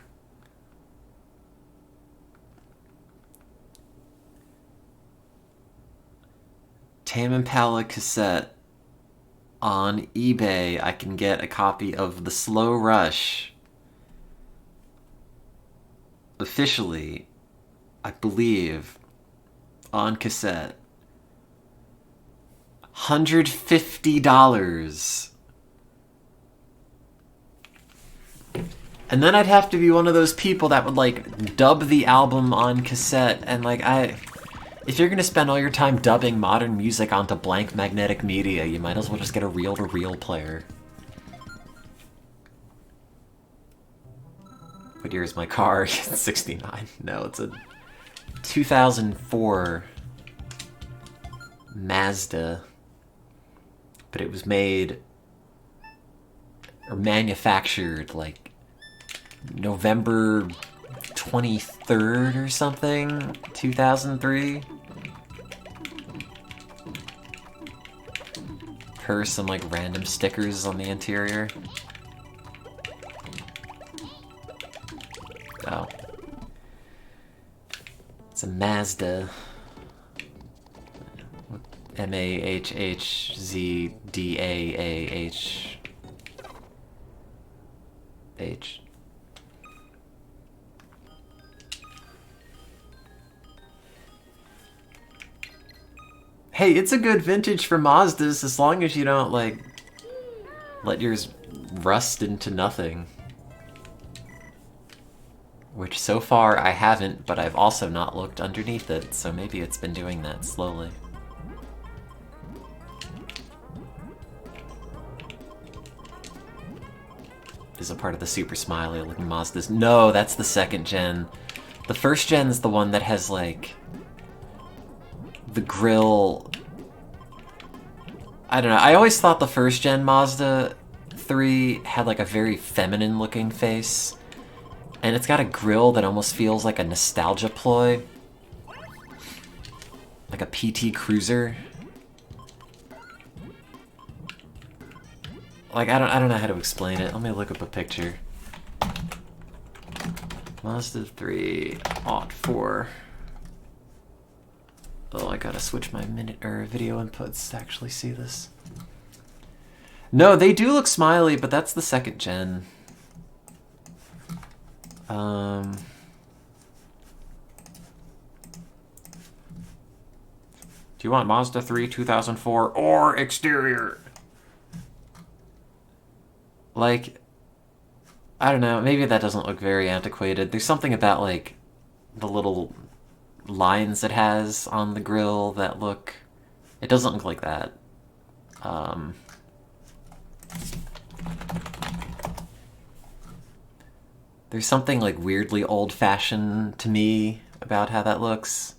Tame Impala cassette. On eBay, I can get a copy of The Slow Rush. Officially, I believe, on cassette. $150. And then I'd have to be one of those people that would, like, dub the album on cassette, and, like, if you're gonna spend all your time dubbing modern music onto blank magnetic media, you might as well just get a reel-to-reel player. What year is my car? 69. No, it's a 2004 Mazda. But it was made or manufactured like November 23rd or something, 2003. Per some like random stickers on the interior. Oh. It's a Mazda. M-A-H-H-Z-D-A-A-H. Hey, it's a good vintage for Mazdas as long as you don't, like, let yours rust into nothing. Which so far I haven't, but I've also not looked underneath it, so maybe it's been doing that slowly. Is a part of the super smiley looking Mazdas. No, that's the second gen. The first gen is the one that has, like, the grill. I don't know. I always thought the first gen Mazda 3 had like a very feminine looking face. And it's got a grill that almost feels like a nostalgia ploy. Like a PT Cruiser. Like, I don't know how to explain it. Let me look up a picture. Mazda 3 Aught 4. Oh, I gotta switch my video inputs to actually see this. No, they do look smiley, but that's the second gen. Do you want Mazda 3 2004 or exterior? Like, I don't know, maybe that doesn't look very antiquated. There's something about, like, the little lines it has on the grill that look... It doesn't look like that. There's something, like, weirdly old-fashioned to me about how that looks.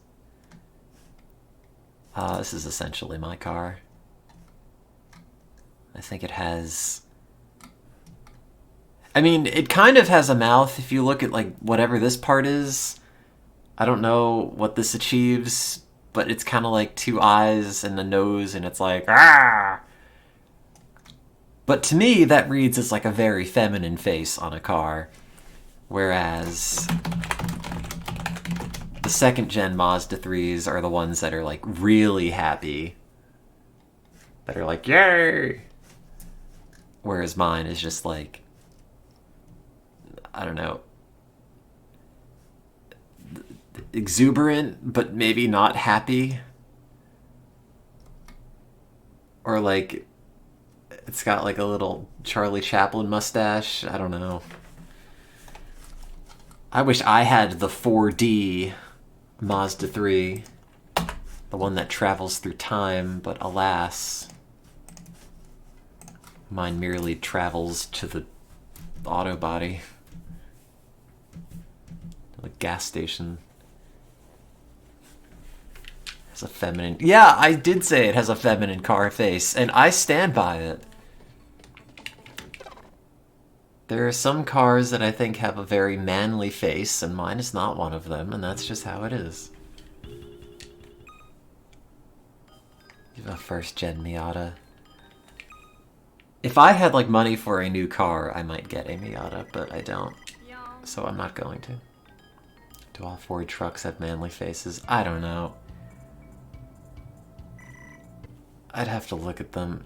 This is essentially my car. I think it has... I mean, it kind of has a mouth if you look at, like, whatever this part is. I don't know what this achieves, but it's kind of like two eyes and a nose, and it's like, ah! But to me, that reads as, like, a very feminine face on a car. Whereas the second-gen Mazda 3s are the ones that are, like, really happy. That are like, yay! Whereas mine is just, like, I don't know, exuberant, but maybe not happy. Or, like, it's got, like, a little Charlie Chaplin mustache. I don't know. I wish I had the 4D Mazda 3, the one that travels through time, but alas, mine merely travels to the auto body. The gas station. Has a feminine... Yeah, I did say it has a feminine car face, and I stand by it. There are some cars that I think have a very manly face, and mine is not one of them, and that's just how it is. You have a first-gen Miata. If I had, like, money for a new car, I might get a Miata, but I don't. So I'm not going to. Do all Ford trucks have manly faces? I don't know. I'd have to look at them.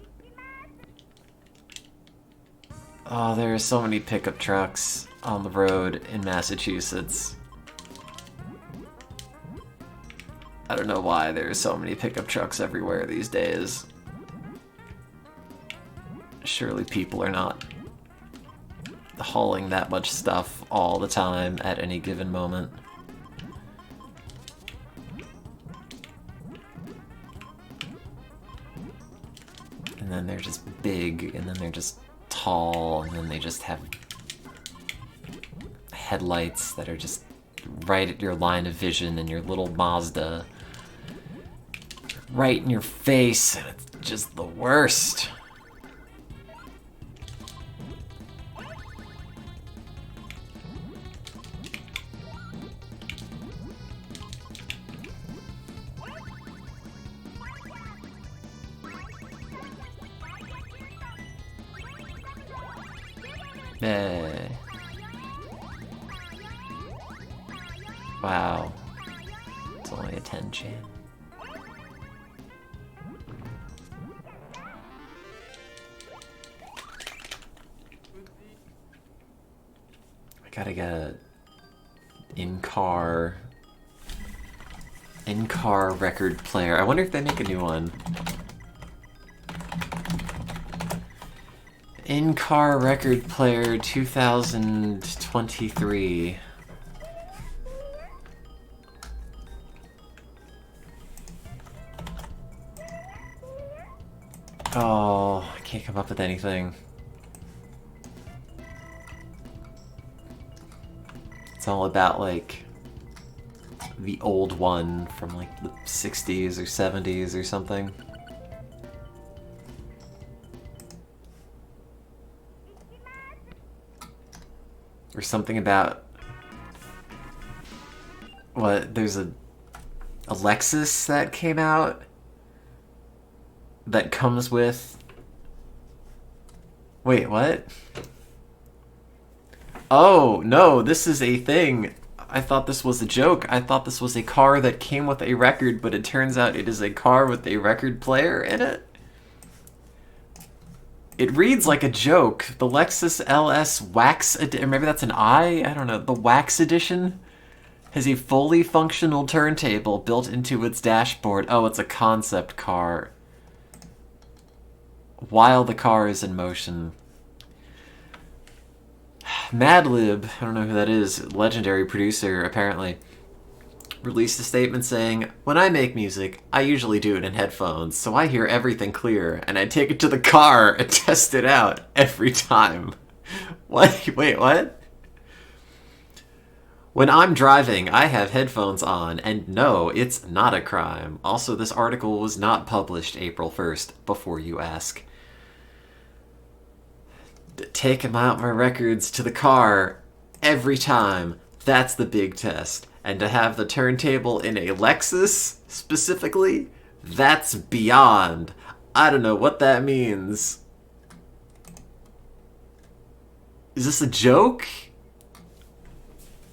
Oh, there are so many pickup trucks on the road in Massachusetts. I don't know why there are so many pickup trucks everywhere these days. Surely people are not hauling that much stuff all the time at any given moment. And then they're just big, and then they're just tall, and then they just have headlights that are just right at your line of vision in your little Mazda. Right in your face, and it's just the worst. Hey. Wow. It's only a 10 chan. I gotta get a in-car record player. I wonder if they make a new one. In-car record player 2023. Oh, I can't come up with anything. It's all about, like, the old one from, like, the 60s or 70s or something. Or something about... What? There's a Lexus that came out that comes with... Wait, what? Oh, no, this is a thing. I thought this was a joke. I thought this was a car that came with a record, but it turns out it is a car with a record player in it. It reads like a joke. The Lexus LS Wax Edition, maybe that's an I don't know. The Wax Edition has a fully functional turntable built into its dashboard. Oh, it's a concept car. While the car is in motion. Madlib, I don't know who that is, legendary producer apparently, released a statement saying, "When I make music, I usually do it in headphones, so I hear everything clear, and I take it to the car and test it out every time." What? Wait, what? "When I'm driving, I have headphones on, and no, it's not a crime. Also, this article was not published April 1st, before you ask. Taking out my records to the car every time, that's the big test. And to have the turntable in a Lexus, specifically, that's beyond. I don't know what that means." Is this a joke?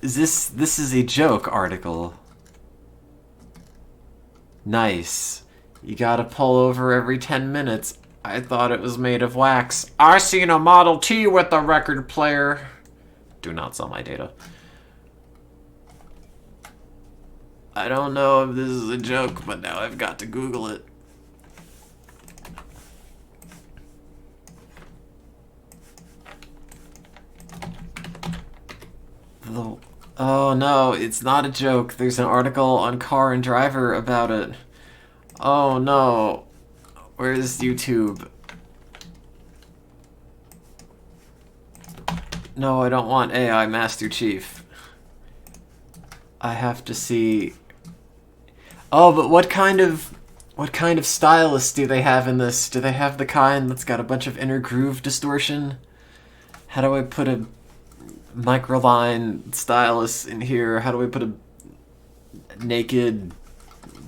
This is a joke article. Nice. You gotta pull over every 10 minutes. I thought it was made of wax. I seen a Model T with a record player. Do not sell my data. I don't know if this is a joke, but now I've got to Google it. Oh no, it's not a joke. There's an article on Car and Driver about it. Oh no. Where's YouTube? No, I don't want AI Master Chief. I have to see... Oh, but what kind of stylus do they have in this? Do they have the kind that's got a bunch of inner groove distortion? How do I put a microline stylus in here? How do I put a naked,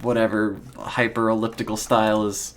whatever, hyper elliptical stylus?